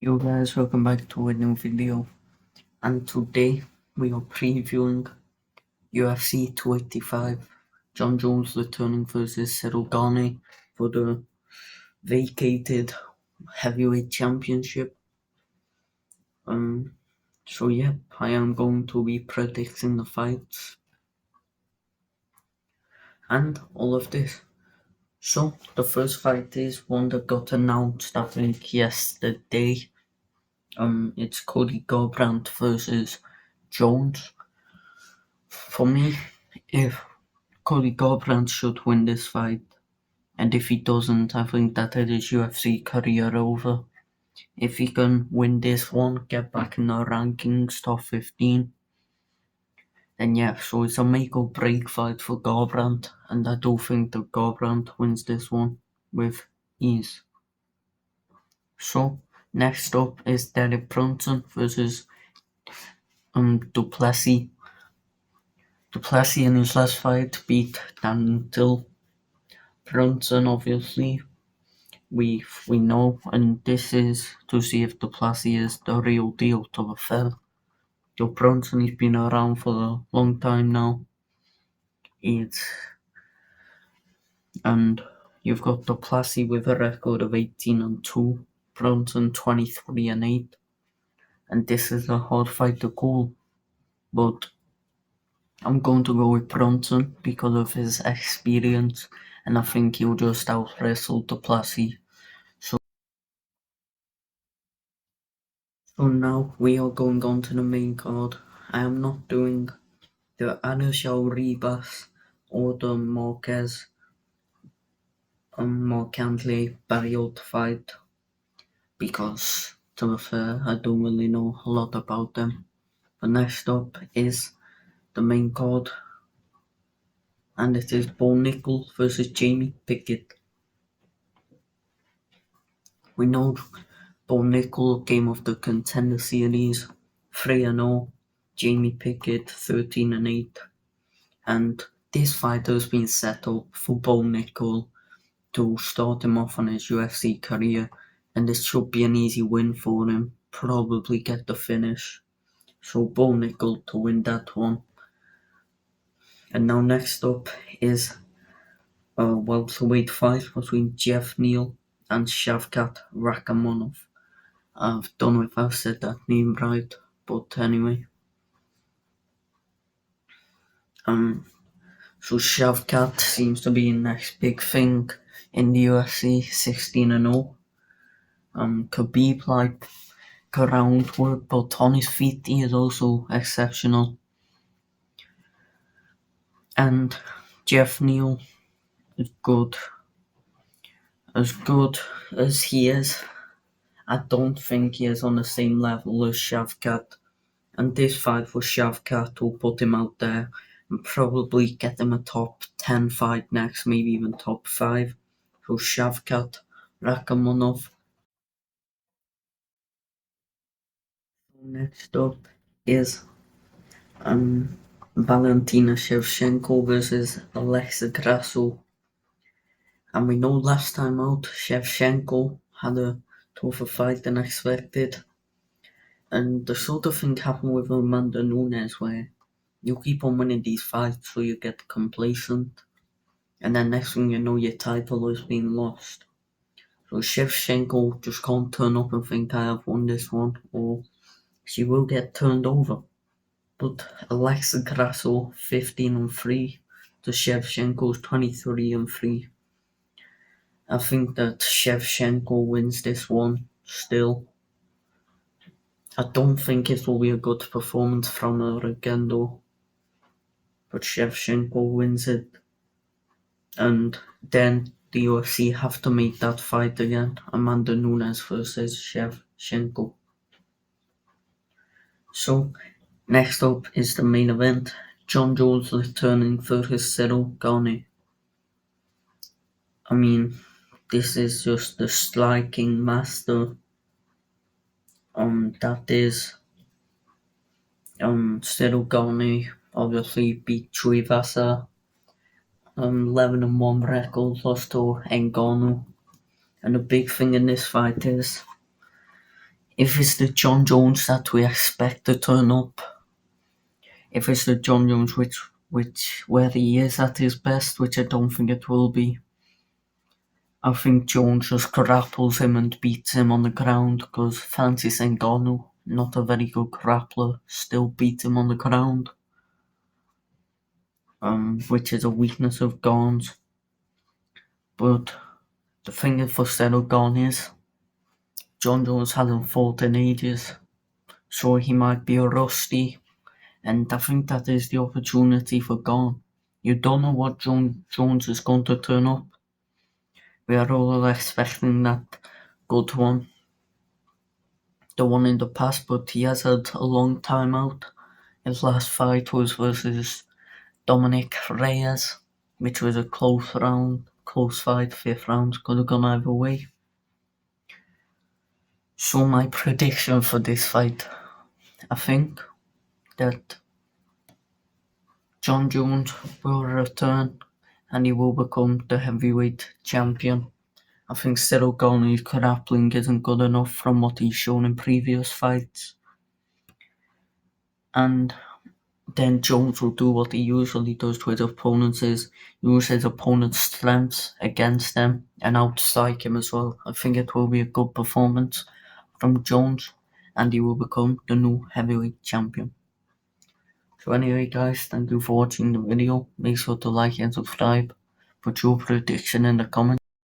Yo guys, welcome back to a new video, and today we are previewing UFC 285. John Jones returning versus Cyril Gane for the vacated heavyweight championship. So yeah, I am going to be predicting the fights and all of this. So the first fight is one that got announced I think yesterday. It's Cody Gobrandt versus Jones. For me, if Cody Garbrandt should win this fight, and if he doesn't, I think that is his UFC career over. If he can win this one, get back in the rankings, top 15, then yeah, so it's a make or break fight for Garbrandt, and I do think that Garbrandt wins this one with ease. So, next up is Derek Brunton versus Duplessis. Duplessis in his last fight beat Dan Till. Brunton obviously we know, and this is to see if the Plessy is the real deal to the fell. Joe Brunson, he's been around for a long time now. It's and you've got the Plessy with a record of 18-2, Brunson 23-8, and this is a hard fight to call. But I'm going to go with Brunson because of his experience, and I think he'll just out wrestle the Plessy. So now we are going on to the main card. I am not doing the Anusha Ribas or the Marquez Marcantley Barriot fight because, to be fair, I don't really know a lot about them. But next up is the main card, and it is Bo Nichols versus Jamie Pickett. We know Bo Nichols came off the Contender Series 3-0, Jamie Pickett 13-8, and this fight has been set up for Bo Nichols to start him off on his UFC career, and this should be an easy win for him. Probably get the finish. So Bo Nichols to win that one. And now next up is a welterweight fight between Jeff Neal and Shavkat Rakhmonov. I don't know if I've said that name right, but anyway. So Shavkat seems to be the next big thing in the UFC, 16-0. Khabib like groundwork, but on his feet he is also exceptional. And Jeff Neal is good. As good as he is, I don't think he is on the same level as Shavkat. And this fight for Shavkat will put him out there and probably get him a top 10 fight next, maybe even top 5. So Shavkat Rakhmonov. Next up is Valentina Shevchenko versus Alexa Grasso. And we know last time out Shevchenko had a tougher fight than expected. And the sort of thing happened with Amanda Nunes where you keep on winning these fights so you get complacent. And then next thing you know your title is being lost. So Shevchenko just can't turn up and think I have won this one, or she will get turned over. But Alexa Grasso 15-3 to Shevchenko's 23-3. I think that Shevchenko wins this one still. I don't think it will be a good performance from her again though. But Shevchenko wins it. And then the UFC have to make that fight again. Amanda Nunes versus Shevchenko. So next up is the main event. John Jones returning versus Cyril Gane. I mean, this is just the striking master. That is Cyril Gane obviously beat Tuivasa. 11-1 record, lost to Ngannou. And the big thing in this fight is if it's the John Jones that we expect to turn up, if it's the John Jones which where he is at his best, which I don't think it will be, I think Jones just grapples him and beats him on the ground because Francis Ngannou, not a very good grappler, still beats him on the ground, which is a weakness of Gane's. But the thing for Cyril Gane is John Jones hasn't fought in ages, so he might be rusty, and I think that is the opportunity for Gane. You don't know what Jones is going to turn up. We are all expecting that good one, the one in the past, but he has had a long time out. His last fight was versus Dominic Reyes, which was a close fight, 5th round, could have gone either way. So my prediction for this fight, I think that John Jones will return and he will become the heavyweight champion. I think Cyril Gane's grappling isn't good enough from what he's shown in previous fights. And then Jones will do what he usually does to his opponents, is use his opponent's strengths against them and outstrike him as well. I think it will be a good performance from Jones and he will become the new heavyweight champion. So anyway guys, thank you for watching the video. Make sure to like and subscribe. Put your prediction in the comments.